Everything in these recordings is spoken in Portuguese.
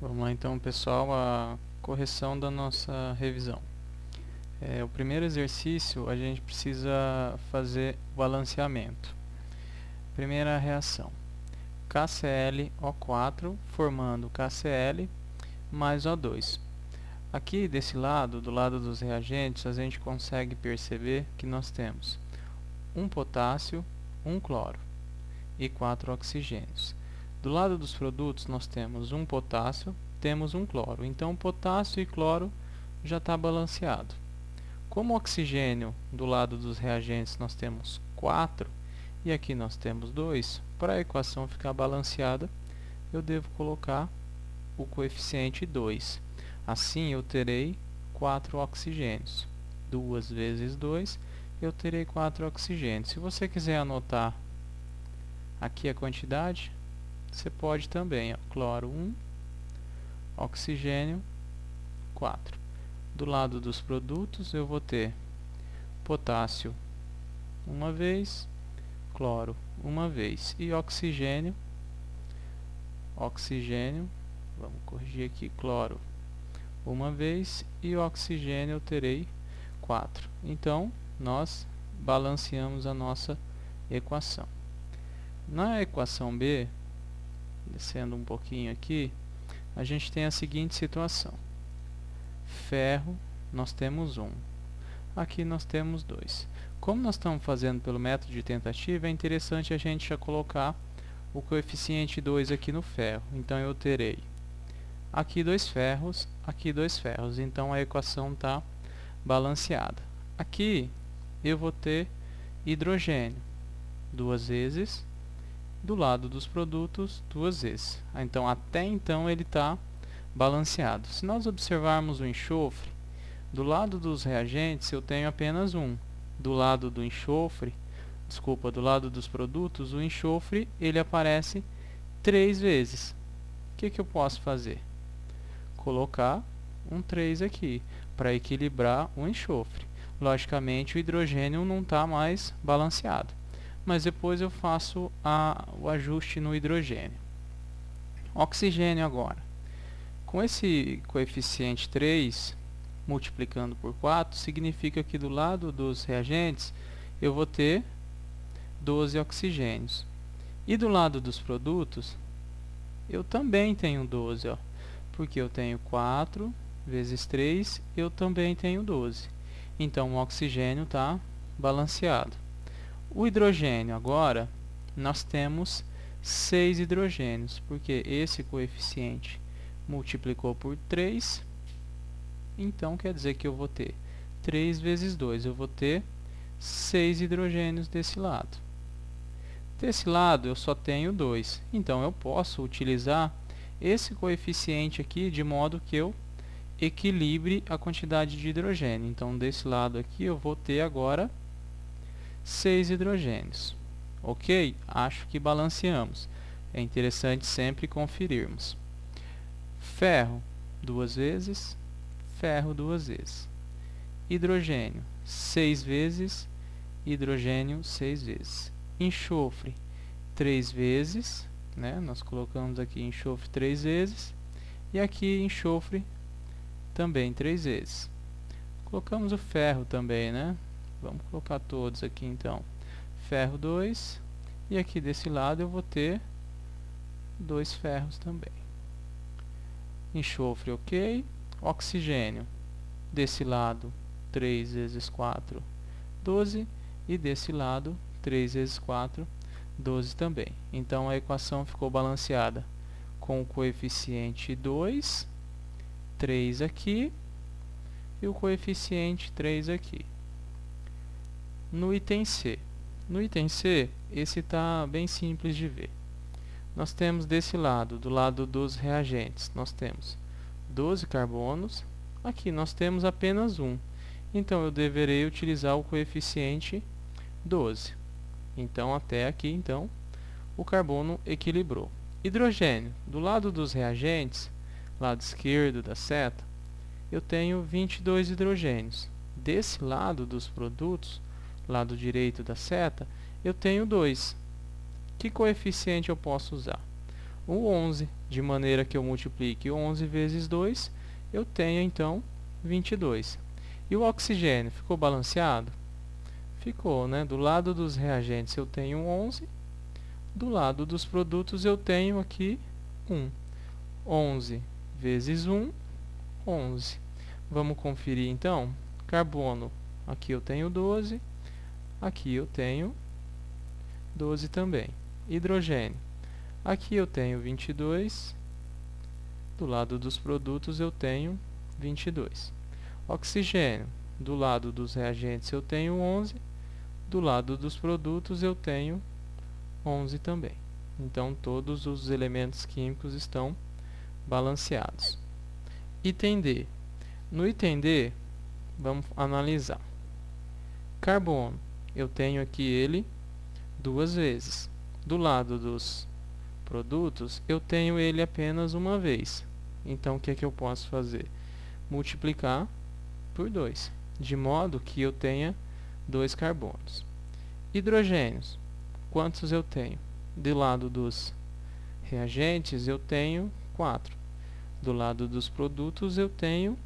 Vamos lá então, pessoal, a correção da nossa revisão. O primeiro exercício, a gente precisa fazer o balanceamento. Primeira reação: KClO4 formando KCl mais O2. Aqui desse lado, do lado dos reagentes, a gente consegue perceber que nós temos um potássio, um cloro e 4 oxigênios. Do lado dos produtos nós temos um potássio, temos um cloro. Então potássio e cloro já está balanceado. Como oxigênio do lado dos reagentes nós temos 4 e aqui nós temos 2, para a equação ficar balanceada eu devo colocar o coeficiente 2. Assim eu terei 4 oxigênios. 2 vezes 2 eu terei 4 oxigênios. Se você quiser anotar aqui a quantidade, você pode também, cloro 1, oxigênio 4. Do lado dos produtos eu vou ter potássio uma vez, cloro uma vez e oxigênio, vamos corrigir aqui, cloro uma vez e oxigênio eu terei 4. Então, nós balanceamos a nossa equação. Na equação B, descendo um pouquinho aqui, a gente tem a seguinte situação. Ferro, nós temos 1. Aqui nós temos 2. Como nós estamos fazendo pelo método de tentativa, é interessante a gente já colocar o coeficiente 2 aqui no ferro. Então, eu terei aqui 2 ferros, aqui 2 ferros. Então, a equação está balanceada. Aqui, eu vou ter hidrogênio 2 vezes. Do lado dos produtos, 2 vezes. Então, até então, ele está balanceado. Se nós observarmos o enxofre, do lado dos reagentes, eu tenho apenas 1. Do lado do enxofre, do lado dos produtos, o enxofre, ele aparece 3 vezes. O que eu posso fazer? Colocar um 3 aqui, para equilibrar o enxofre. Logicamente, o hidrogênio não está mais balanceado. Mas depois eu faço o ajuste no hidrogênio. Oxigênio agora. Com esse coeficiente 3, multiplicando por 4, significa que do lado dos reagentes eu vou ter 12 oxigênios. E do lado dos produtos, eu também tenho 12, ó, porque eu tenho 4 vezes 3, eu também tenho 12. Então, o oxigênio está balanceado. O hidrogênio agora, nós temos 6 hidrogênios, porque esse coeficiente multiplicou por 3, então quer dizer que eu vou ter 3 vezes 2, eu vou ter 6 hidrogênios desse lado. Desse lado eu só tenho 2, então eu posso utilizar esse coeficiente aqui de modo que eu equilibre a quantidade de hidrogênio. Então, desse lado aqui eu vou ter agora 6 hidrogênios. Ok? Acho que balanceamos. É interessante sempre conferirmos. Ferro, 2 vezes. Ferro, 2 vezes. Hidrogênio, 6 vezes. Hidrogênio, 6 vezes. Enxofre, 3 vezes. Né? Nós colocamos aqui enxofre 3 vezes. E aqui enxofre também 3 vezes. Colocamos o ferro também, né? Vamos colocar todos aqui então. Ferro 2. E aqui desse lado eu vou ter 2 ferros também. Enxofre, ok. Oxigênio. Desse lado, 3 vezes 4, 12. E desse lado, 3 vezes 4, 12 também. Então, a equação ficou balanceada com o coeficiente 2, 3 aqui. E o coeficiente 3 aqui. No item C. No item C, esse está bem simples de ver. Nós temos desse lado, do lado dos reagentes, nós temos 12 carbonos. Aqui nós temos apenas 1. Então, eu deverei utilizar o coeficiente 12. Então, até aqui, então, o carbono equilibrou. Hidrogênio. Do lado dos reagentes, lado esquerdo da seta, eu tenho 22 hidrogênios. Desse lado dos produtos, lado direito da seta, eu tenho 2. Que coeficiente eu posso usar? o 11, de maneira que eu multiplique 11 vezes 2, eu tenho então 22. E o oxigênio ficou balanceado? Ficou, né? Do lado dos reagentes eu tenho 11, do lado dos produtos eu tenho aqui 1. 11 vezes 1, 11. Vamos conferir então. Carbono, aqui eu tenho 12, aqui eu tenho 12 também. Hidrogênio, aqui eu tenho 22, do lado dos produtos eu tenho 22. Oxigênio, do lado dos reagentes eu tenho 11, do lado dos produtos eu tenho 11 também. Então, todos os elementos químicos estão balanceados. Item D. No item D, vamos analisar. Carbono, eu tenho aqui ele duas vezes. Do lado dos produtos, eu tenho ele apenas uma vez. Então, o que é que eu posso fazer? Multiplicar por 2, de modo que eu tenha 2 carbonos. Hidrogênios, quantos eu tenho? Do lado dos reagentes, eu tenho 4. Do lado dos produtos, eu tenho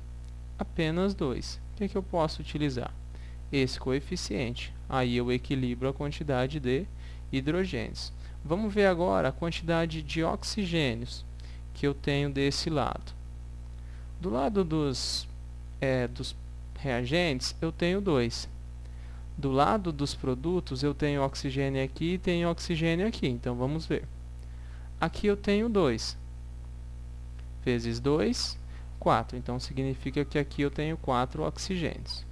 apenas 2. O que é que eu posso utilizar? Esse coeficiente. Aí eu equilibro a quantidade de hidrogênios. Vamos ver agora a quantidade de oxigênios que eu tenho desse lado. Do lado dos reagentes, eu tenho 2. Do lado dos produtos, eu tenho oxigênio aqui e tenho oxigênio aqui. Então, vamos ver. Aqui eu tenho 2. Vezes 2, 4. Então, significa que aqui eu tenho 4 oxigênios.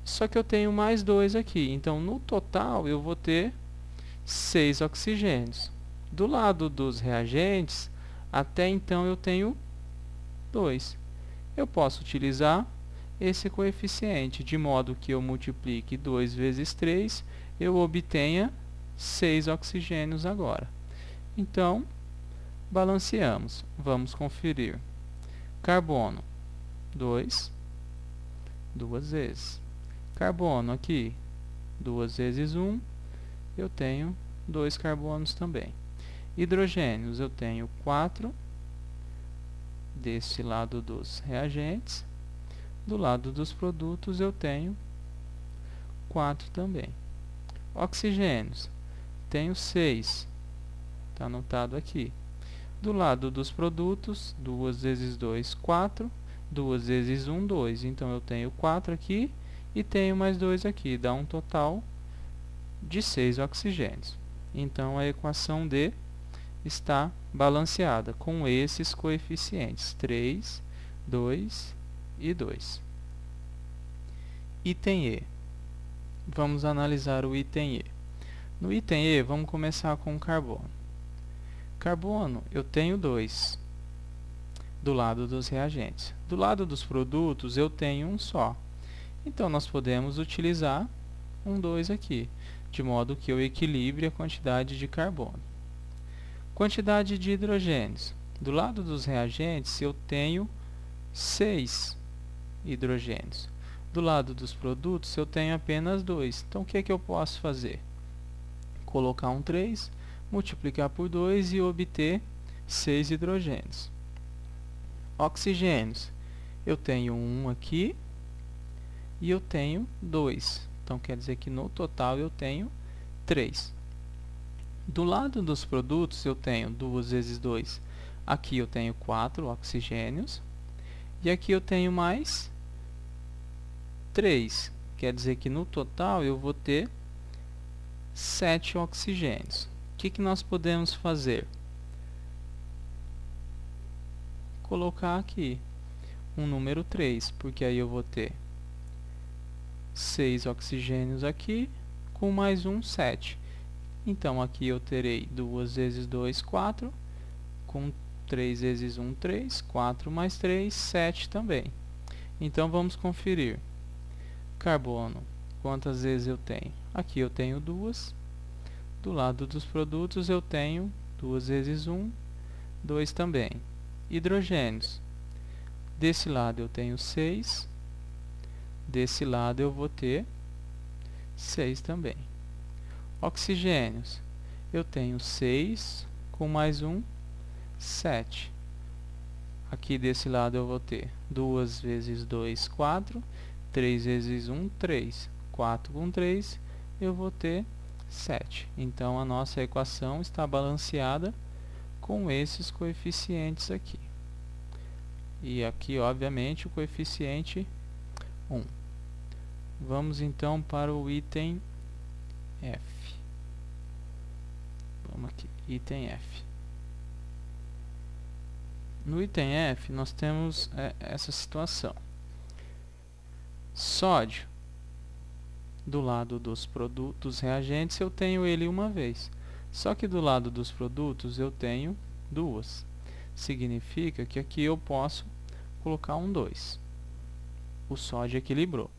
Só que eu tenho mais 2 aqui. Então, no total, eu vou ter 6 oxigênios. Do lado dos reagentes, até então eu tenho 2. Eu posso utilizar esse coeficiente, de modo que eu multiplique 2 vezes 3, eu obtenha 6 oxigênios agora. Então, balanceamos. Vamos conferir. Carbono, 2, 2 vezes. Carbono aqui, 2 vezes 1, eu tenho 2 carbonos também. Hidrogênios, eu tenho 4, desse lado dos reagentes. Do lado dos produtos, eu tenho 4 também. Oxigênios, tenho 6, está anotado aqui. Do lado dos produtos, 2 vezes 2, 4. 2 vezes 1, 2. Então, eu tenho 4 aqui e tenho mais 2 aqui. Dá um total de 6 oxigênios. Então, a equação D está balanceada com esses coeficientes. 3, 2 e 2. Item E. Vamos analisar o item E. No item E, vamos começar com o carbono. Carbono, eu tenho 2 do lado dos reagentes. Do lado dos produtos, eu tenho um só. Então, nós podemos utilizar um 2 aqui, de modo que eu equilibre a quantidade de carbono. Quantidade de hidrogênios. Do lado dos reagentes, eu tenho 6 hidrogênios. Do lado dos produtos, eu tenho apenas 2. Então, o que é que eu posso fazer? Colocar um 3, multiplicar por 2 e obter 6 hidrogênios. Oxigênios. Eu tenho 1 aqui e eu tenho 2. Então, quer dizer que no total eu tenho 3. Do lado dos produtos, eu tenho 2 vezes 2. Aqui eu tenho 4 oxigênios. E aqui eu tenho mais 3. Quer dizer que no total eu vou ter 7 oxigênios. O que nós podemos fazer? Colocar aqui um número 3, porque aí eu vou ter 6 oxigênios aqui, com mais um, 7. Então, aqui eu terei 2 vezes 2, 4, com 3 vezes 1, 3, 4 mais 3, 7 também. Então, vamos conferir. Carbono, quantas vezes eu tenho? Aqui eu tenho 2. Do lado dos produtos, eu tenho 2 vezes 1, 2 também. Hidrogênios. Desse lado eu tenho 6. Desse lado eu vou ter 6 também. Oxigênios. Eu tenho 6 com mais 1, 7. Aqui desse lado eu vou ter 2 vezes 2, 4. 3 vezes 1, 3. 4 com 3, eu vou ter 7. Então, a nossa equação está balanceada com esses coeficientes aqui. E aqui, obviamente, o coeficiente 1. Vamos, então, para o item F. Vamos aqui, item F. No item F, nós temos essa situação. Sódio, do lado dos produtos reagentes, eu tenho ele uma vez. Só que do lado dos produtos, eu tenho duas. Significa que aqui eu posso colocar um 2. O sódio equilibrou.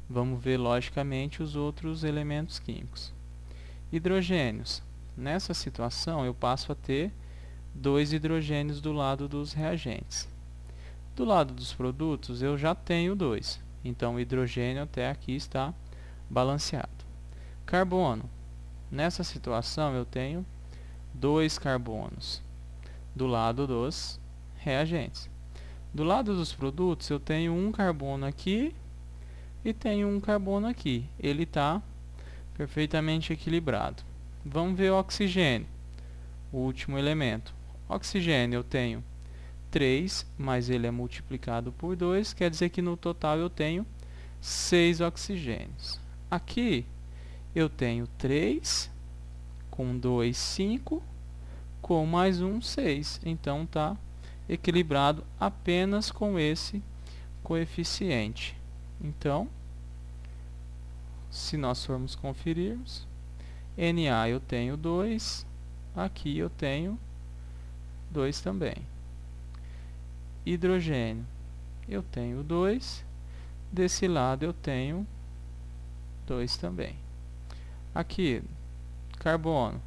Vamos ver, logicamente, os outros elementos químicos. Hidrogênios. Nessa situação, eu passo a ter 2 hidrogênios do lado dos reagentes. Do lado dos produtos, eu já tenho 2. Então, o hidrogênio até aqui está balanceado. Carbono. Nessa situação, eu tenho 2 carbonos do lado dos reagentes. Do lado dos produtos, eu tenho um carbono aqui e tenho um carbono aqui. Ele está perfeitamente equilibrado. Vamos ver o oxigênio, o último elemento. Oxigênio eu tenho 3, mas ele é multiplicado por 2, quer dizer que no total eu tenho 6 oxigênios. Aqui eu tenho 3, com 2, 5, com mais 1, 6. Então está equilibrado apenas com esse coeficiente. Então, se nós formos conferirmos, Na eu tenho 2, aqui eu tenho 2 também. Hidrogênio, eu tenho 2, desse lado eu tenho 2 também. Aqui, carbono,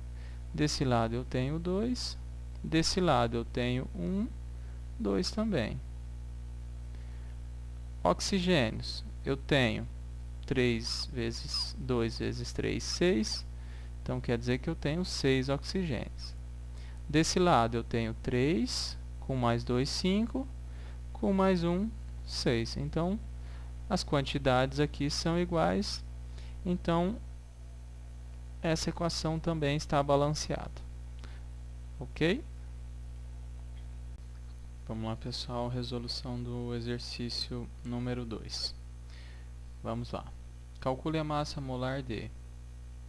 desse lado eu tenho 2, desse lado eu tenho 1, 2 também. Oxigênios, eu tenho 3 vezes 2 vezes 3, 6. Então, quer dizer que eu tenho 6 oxigênios. Desse lado, eu tenho 3, com mais 2, 5, com mais 1, 6. Então, as quantidades aqui são iguais. Então, essa equação também está balanceada. Ok? Vamos lá, pessoal, resolução do exercício número 2. Vamos lá. Calcule a massa molar de,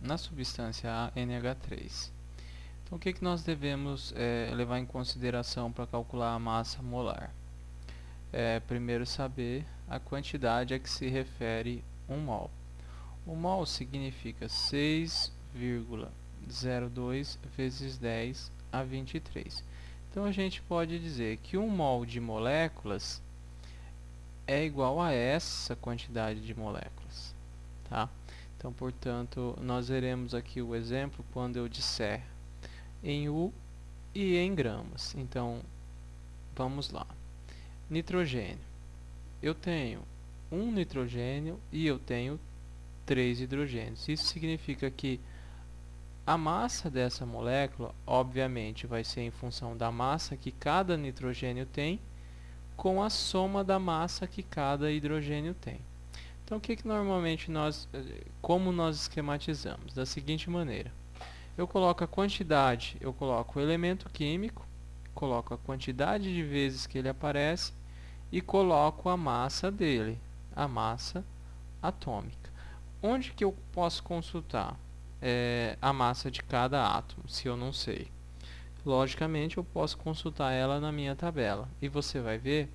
na substância A, NH3. Então, o que nós devemos levar em consideração para calcular a massa molar? Primeiro, saber a quantidade a que se refere 1 mol. O mol significa 6,02 vezes 10 a 23. Então, a gente pode dizer que 1 mol de moléculas é igual a essa quantidade de moléculas. Tá? Então, portanto, nós veremos aqui o exemplo quando eu disser em U e em gramas. Então, vamos lá. Nitrogênio. Eu tenho um nitrogênio e eu tenho 3 hidrogênios. Isso significa que a massa dessa molécula, obviamente, vai ser em função da massa que cada nitrogênio tem, com a soma da massa que cada hidrogênio tem. Então, o que normalmente como nós esquematizamos? Da seguinte maneira. Eu coloco a quantidade, eu coloco o elemento químico, coloco a quantidade de vezes que ele aparece e coloco a massa dele, a massa atômica. Onde que eu posso consultar a massa de cada átomo, se eu não sei? Logicamente, eu posso consultar ela na minha tabela. E você vai ver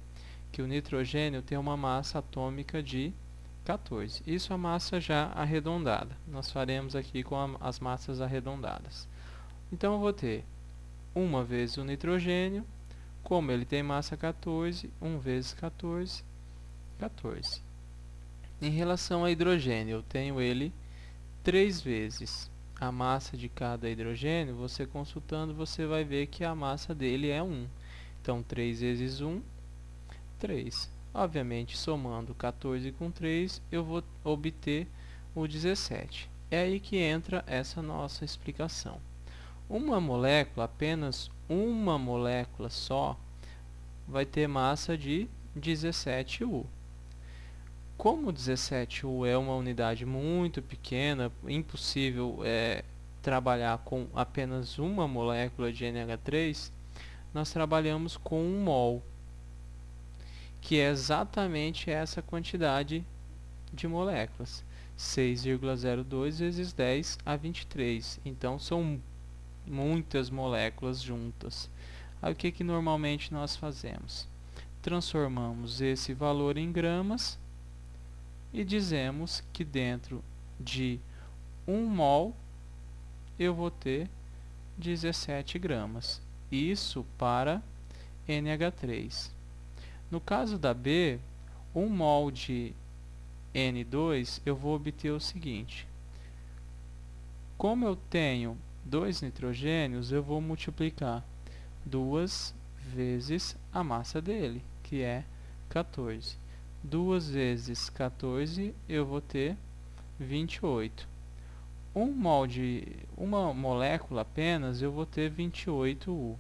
que o nitrogênio tem uma massa atômica de 14. Isso é a massa já arredondada. Nós faremos aqui com as massas arredondadas. Então, eu vou ter 1 vezes o nitrogênio, como ele tem massa 14, 1 vezes 14, 14. Em relação a hidrogênio, eu tenho ele 3 vezes a massa de cada hidrogênio. Você consultando, você vai ver que a massa dele é 1. Então, 3 vezes 1, 3. Obviamente, somando 14 com 3, eu vou obter o 17. É aí que entra essa nossa explicação. Uma molécula, apenas uma molécula só, vai ter massa de 17U. Como 17U é uma unidade muito pequena, impossível trabalhar com apenas uma molécula de NH3, nós trabalhamos com 1 mol, que é exatamente essa quantidade de moléculas, 6,02 vezes 10 a 23. Então, são muitas moléculas juntas. Aí, o que normalmente nós fazemos? Transformamos esse valor em gramas e dizemos que dentro de 1 mol eu vou ter 17 gramas. Isso para NH3. No caso da B, 1 mol de N2, eu vou obter o seguinte. Como eu tenho 2 nitrogênios, eu vou multiplicar 2 vezes a massa dele, que é 14. 2 vezes 14, eu vou ter 28. 1 mol de uma molécula apenas, eu vou ter 28U.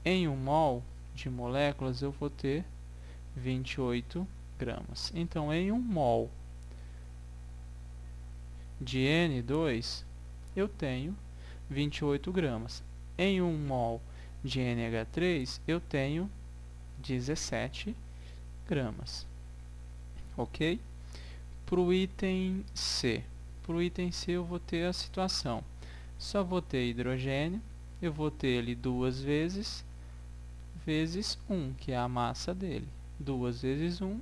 Em 1 mol de moléculas, eu vou ter 28 gramas. Então, em 1 mol de N2, eu tenho 28 gramas. Em 1 mol de NH3, eu tenho 17 gramas. Ok? Para o item C. Para o item C, eu vou ter a situação. Só vou ter hidrogênio. Eu vou ter ele 2 vezes 1, que é a massa dele. 2 vezes 1,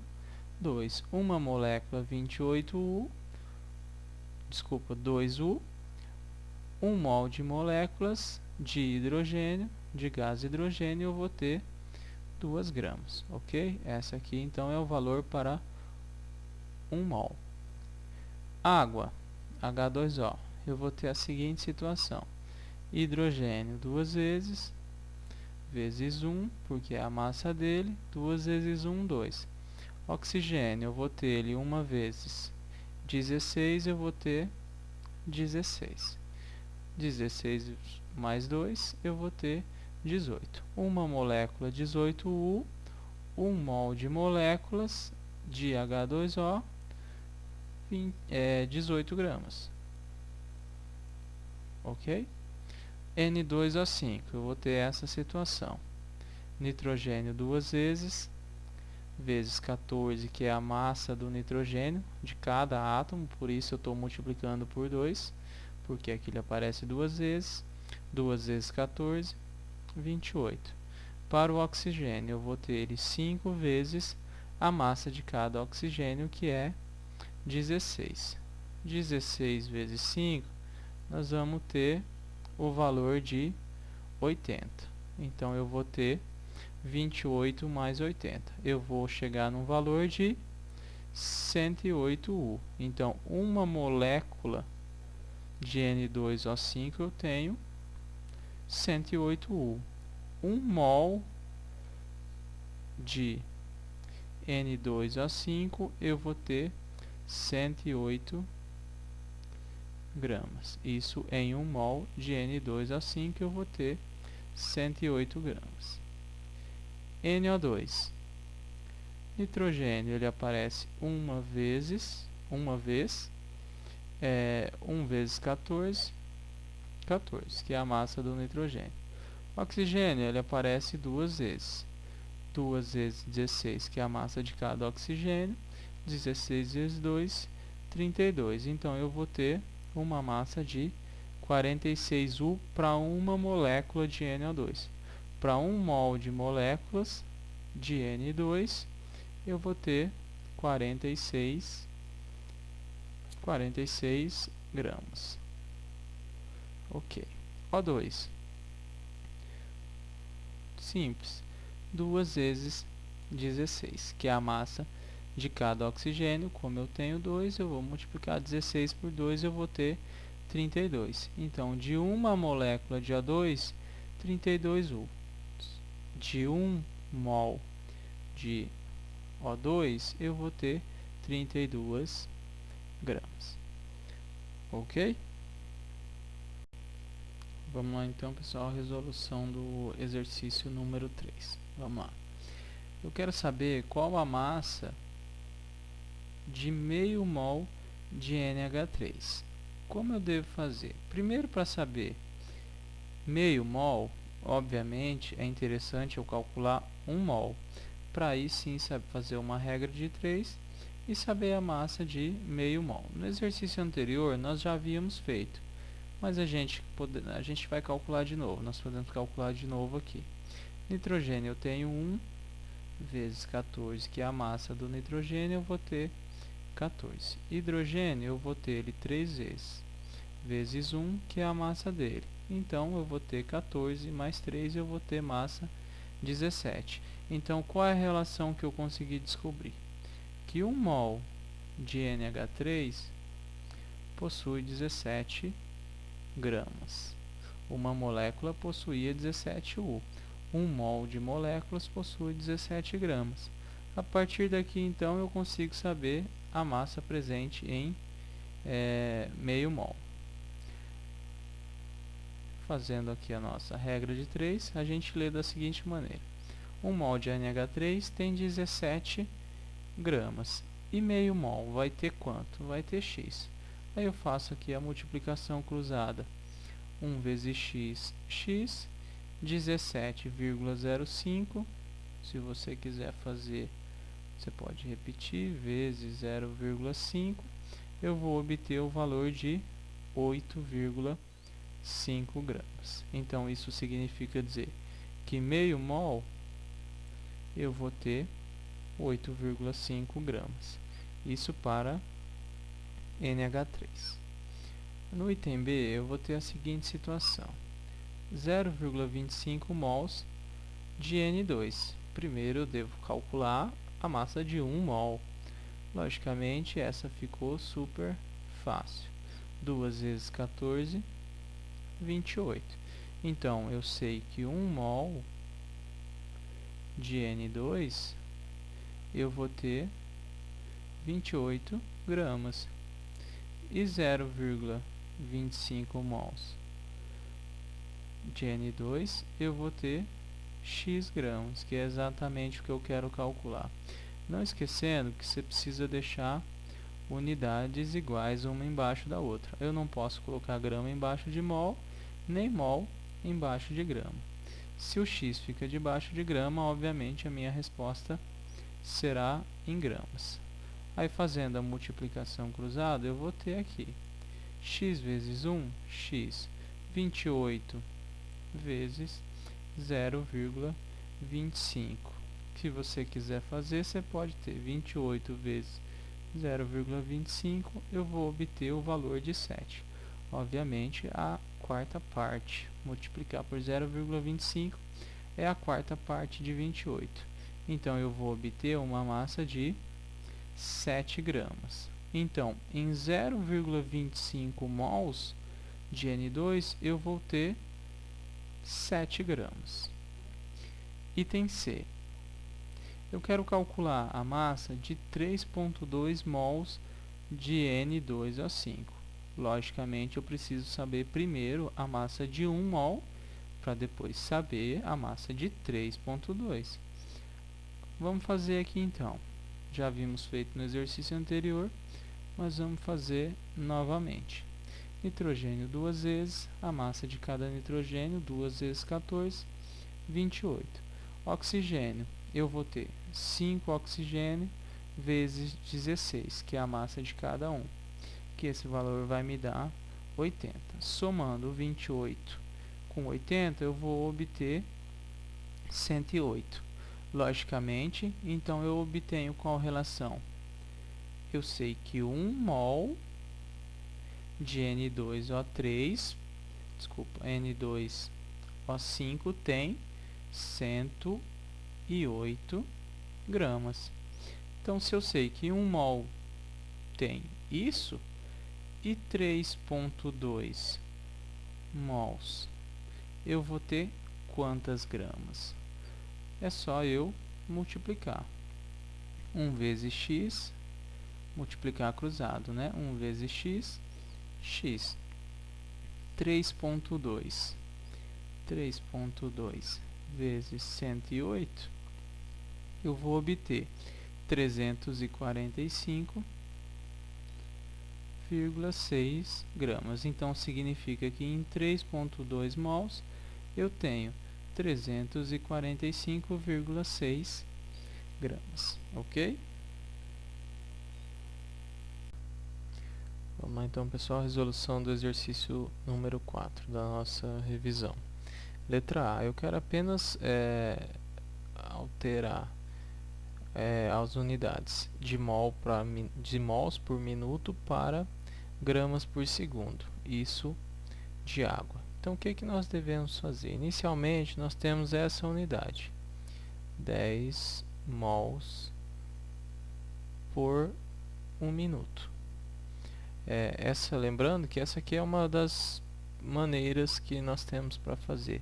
2. Uma molécula, 28U. Desculpa, 2U. 1 mol de moléculas de hidrogênio, de gás hidrogênio, eu vou ter 2 gramas. Ok? Essa aqui, então, é o valor para 1 mol. Água, H2O. Eu vou ter a seguinte situação. Hidrogênio 2 vezes 1, porque é a massa dele, 2 vezes 1, 2. Oxigênio, eu vou ter ele 1 vezes 16, eu vou ter 16. 16 mais 2, eu vou ter 18. Uma molécula, 18U, 1 mol de moléculas de H2O, 18 gramas. Ok? N2O5, eu vou ter essa situação. Nitrogênio 2 vezes 14, que é a massa do nitrogênio de cada átomo, por isso eu estou multiplicando por 2, porque aqui ele aparece 2 vezes. 2 vezes 14, 28. Para o oxigênio, eu vou ter ele 5 vezes a massa de cada oxigênio, que é 16. 16 vezes 5, nós vamos ter o valor de 80. Então, eu vou ter 28 mais 80. Eu vou chegar num valor de 108U. Então, uma molécula de N2O5 eu tenho 108U. 1 mol de N2O5 eu vou ter 108 gramas. Isso em 1 mol de N2O5 eu vou ter 108 gramas. NO2. Nitrogênio, ele aparece 1 vez 1 vezes 14, 14, que é a massa do nitrogênio. Oxigênio, ele aparece 2 vezes. 2 vezes 16, que é a massa de cada oxigênio. 16 vezes 2, 32. Então, eu vou ter uma massa de 46U para uma molécula de NO2. Para 1 mol de moléculas de N2, eu vou ter 46 gramas. Ok. O2. Simples. 2 vezes 16, que é a massa de cada oxigênio. Como eu tenho 2, eu vou multiplicar 16 por 2, eu vou ter 32. Então, de uma molécula de O2, 32U. De 1 mol de O2, eu vou ter 32 gramas. Ok? Vamos lá então, pessoal, a resolução do exercício número 3. Vamos lá. Eu quero saber qual a massa de meio mol de NH3. Como eu devo fazer? Primeiro, para saber meio mol, obviamente, é interessante eu calcular 1 mol. Para aí sim fazer uma regra de 3 e saber a massa de meio mol. No exercício anterior nós já havíamos feito, mas a gente vai calcular de novo. Nós podemos calcular de novo aqui. Nitrogênio eu tenho 1 vezes 14, que é a massa do nitrogênio, eu vou ter 14. Hidrogênio eu vou ter ele 3 vezes 1, que é a massa dele. Então eu vou ter 14 mais 3, eu vou ter massa 17. Então qual é a relação que eu consegui descobrir? Que 1 mol de NH3 possui 17 gramas. Uma molécula possuía 17 U. 1 mol de moléculas possui 17 gramas. A partir daqui, então, eu consigo saber a massa presente em meio mol. Fazendo aqui a nossa regra de 3, a gente lê da seguinte maneira. 1 mol de NH3 tem 17 gramas. E meio mol vai ter quanto? Vai ter x. Aí eu faço aqui a multiplicação cruzada. 1 vezes x, 17,05. Se você quiser fazer, você pode repetir, vezes 0,5. Eu vou obter o valor de 8,5 gramas. Então, isso significa dizer que meio mol eu vou ter 8,5 gramas. Isso para NH3. No item B, eu vou ter a seguinte situação. 0,25 mols de N2. Primeiro eu devo calcular a massa de 1 mol. Logicamente, essa ficou super fácil. 2 vezes 14, 28. Então, eu sei que 1 mol de N2 eu vou ter 28 gramas. E 0,25 mols de N2 eu vou ter x gramas, que é exatamente o que eu quero calcular. Não esquecendo que você precisa deixar unidades iguais uma embaixo da outra. Eu não posso colocar grama embaixo de mol, nem mol embaixo de grama. Se o x fica debaixo de grama, obviamente a minha resposta será em gramas. Aí, fazendo a multiplicação cruzada, eu vou ter aqui x vezes 1, x, 28 vezes 0,25. Se você quiser fazer, você pode ter 28 vezes 0,25, eu vou obter o valor de 7. Obviamente, a quarta parte. Multiplicar por 0,25 é a quarta parte de 28. Então, eu vou obter uma massa de 7 gramas. Então, em 0,25 mols de N2, eu vou ter 7 gramas. Item C. Eu quero calcular a massa de 3,2 mols de N2O5. Logicamente, eu preciso saber primeiro a massa de 1 mol, para depois saber a massa de 3,2. Vamos fazer aqui então. Já havíamos feito no exercício anterior, mas vamos fazer novamente. Nitrogênio 2 vezes, a massa de cada nitrogênio, 2 vezes 14, 28. Oxigênio, eu vou ter 5 oxigênio vezes 16, que é a massa de cada um, que esse valor vai me dar 80. Somando 28 com 80, eu vou obter 108. Logicamente, então eu obtenho qual relação? Eu sei que 1 mol de N2O5 tem 108 gramas. Então, se eu sei que 1 mol tem isso, e 3,2 mols, eu vou ter quantas gramas? É só eu multiplicar. 1 vezes x, multiplicar cruzado, né? 1 vezes x, x. 3,2 3.2 vezes 108, eu vou obter 345,6 gramas. Então, significa que em 3.2 mols eu tenho 345,6 gramas, ok? Vamos lá então, pessoal, resolução do exercício número 4 da nossa revisão. Letra A, eu quero apenas alterar as unidades de mols por minuto para gramas por segundo, isso de água. Então, o que nós devemos fazer? Inicialmente, nós temos essa unidade, 10 mols por 1 minuto. Lembrando que essa aqui é uma das maneiras que nós temos para fazer.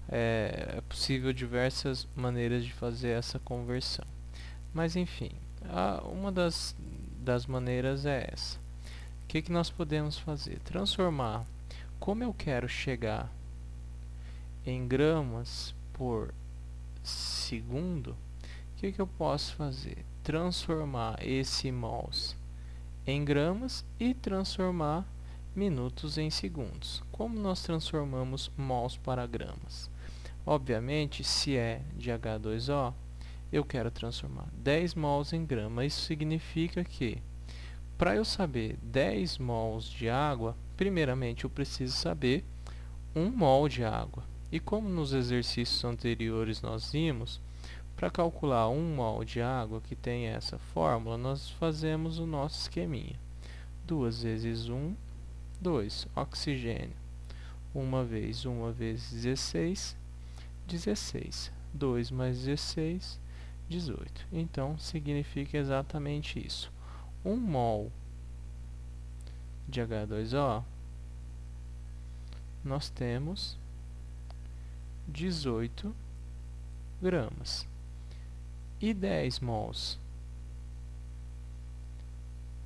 É possível diversas maneiras de fazer essa conversão. Mas enfim, uma das maneiras é essa. O que nós podemos fazer? Transformar, como eu quero chegar em gramas por segundo, o que eu posso fazer? Transformar esse mols em gramas e transformar minutos em segundos. Como nós transformamos mols para gramas? Obviamente, se é de H2O, eu quero transformar 10 mols em grama. Isso significa que, para eu saber 10 mols de água, primeiramente eu preciso saber 1 mol de água. E como nos exercícios anteriores nós vimos, para calcular 1 mol de água, que tem essa fórmula, nós fazemos o nosso esqueminha. 2 vezes 1, 2. Oxigênio. 1 vezes 1 vezes 16, 16. 2 mais 16, 18. Então, significa exatamente isso. 1 mol de H2O, nós temos 18 gramas. E 10 mols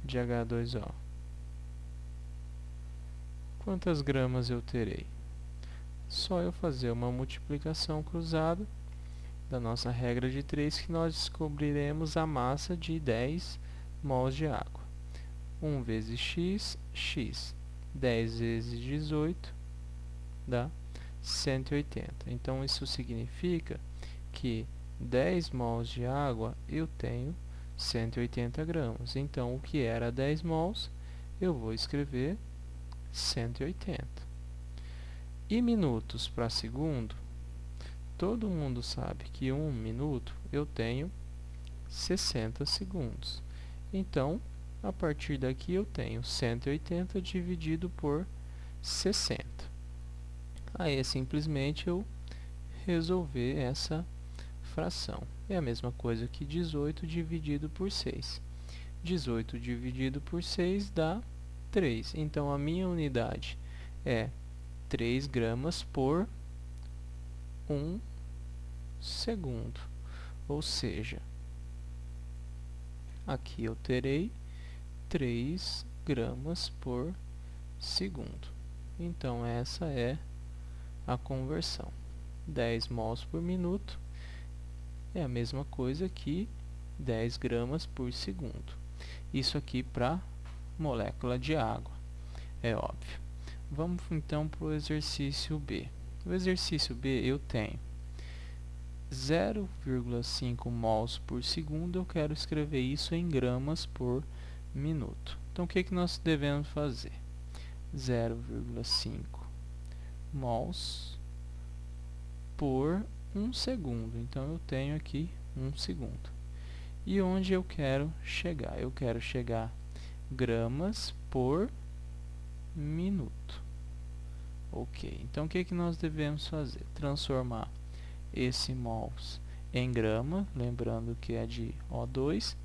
de H2O, quantas gramas eu terei? Só eu fazer uma multiplicação cruzada da nossa regra de 3 que nós descobriremos a massa de 10 mols de água. 1 vezes x, x. 10 vezes 18 dá 180. Então, isso significa que 10 mols de água eu tenho 180 gramas. Então, o que era 10 mols, eu vou escrever 180. E minutos para segundo, todo mundo sabe que 1 minuto eu tenho 60 segundos. Então, a partir daqui eu tenho 180 dividido por 60. Aí é simplesmente eu resolver essa fração. É a mesma coisa que 18 dividido por 6. 18 dividido por 6 dá 3. Então, a minha unidade é 3 gramas por 1 segundo. Ou seja, aqui eu terei 3 gramas por segundo. Então, essa é a conversão. 10 mols por minuto é a mesma coisa que 10 gramas por segundo. Isso aqui para molécula de água, é óbvio. Vamos então para o exercício B. No exercício B eu tenho 0,5 mols por segundo, eu quero escrever isso em gramas por minuto. Então, o que nós devemos fazer? 0,5 mols por 1 segundo. Então, eu tenho aqui 1 segundo. E onde eu quero chegar? Eu quero chegar gramas por minuto. Ok. Então, o que nós devemos fazer? Transformar esse mols em grama, lembrando que é de O2,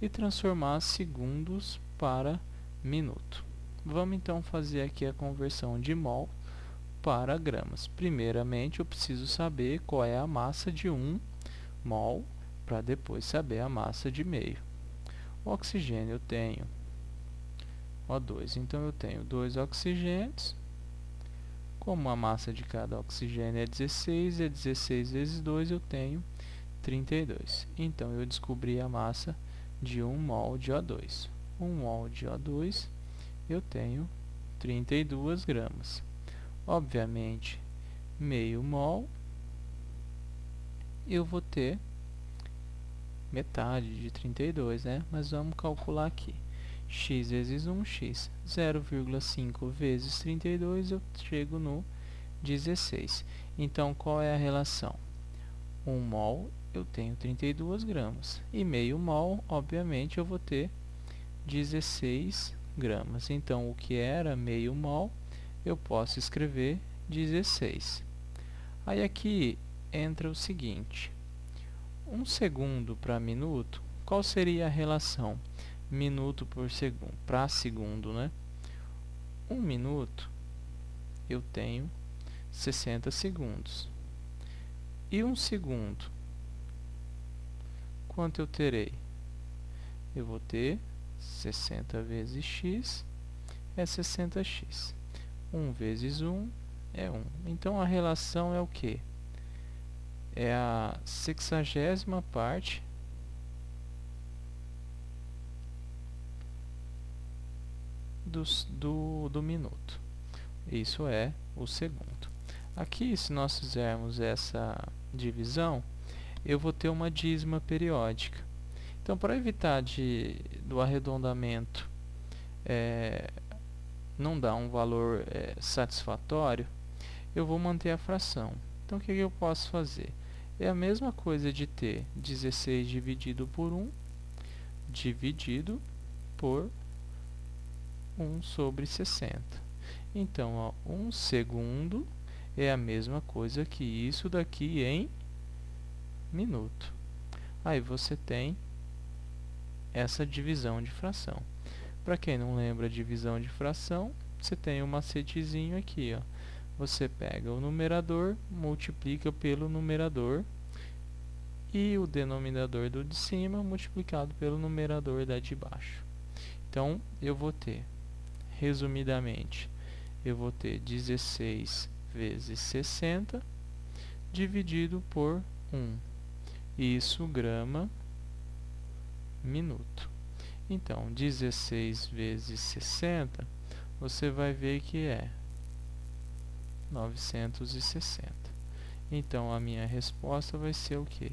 e transformar segundos para minuto. Vamos então fazer aqui a conversão de mol para gramas. Primeiramente, eu preciso saber qual é a massa de 1 mol, para depois saber a massa de meio. O oxigênio eu tenho O2, então eu tenho 2 oxigênios Como a massa de cada oxigênio é 16 vezes 2, eu tenho 32. Então, eu descobri a massa de 1 mol de O2. 1 mol de O2, eu tenho 32 gramas. Obviamente, meio mol, eu vou ter metade de 32, né? Mas vamos calcular aqui. X vezes 1, x. 0,5 vezes 32, eu chego no 16. Então, qual é a relação? 1 mol, eu tenho 32 gramas. E meio mol, obviamente, eu vou ter 16 gramas. Então, o que era meio mol, eu posso escrever 16. Aí aqui entra o seguinte. 1 segundo para minuto, qual seria a relação? Minuto por segundo, para segundo, né? 1 minuto, eu tenho 60 segundos. E 1 segundo, quanto eu terei? Eu vou ter 60 vezes x é 60x. 1 vezes 1 é 1. Então, a relação é o quê? É a 60ª parte do minuto. Isso é o segundo. Aqui, se nós fizermos essa divisão, eu vou ter uma dízima periódica. Então, para evitar do arredondamento não dar um valor satisfatório, eu vou manter a fração. Então, o que eu posso fazer? É a mesma coisa de ter 16 dividido por 1, dividido por 1 sobre 60. Então, ó, 1 segundo é a mesma coisa que isso daqui em minuto. Aí você tem essa divisão de fração. Para quem não lembra divisão de fração, você tem um macetezinho aqui, ó. Você pega o numerador, multiplica pelo numerador e o denominador do de cima multiplicado pelo numerador da de baixo. Então, eu vou ter, resumidamente, eu vou ter 16 vezes 60 dividido por 1. Isso grama minuto. Então, 16 vezes 60, você vai ver que é 960. Então, a minha resposta vai ser o quê?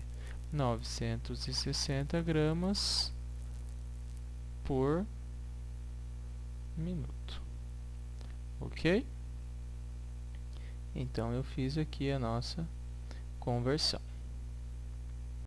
960 gramas por minuto. Ok? Então, eu fiz aqui a nossa conversão.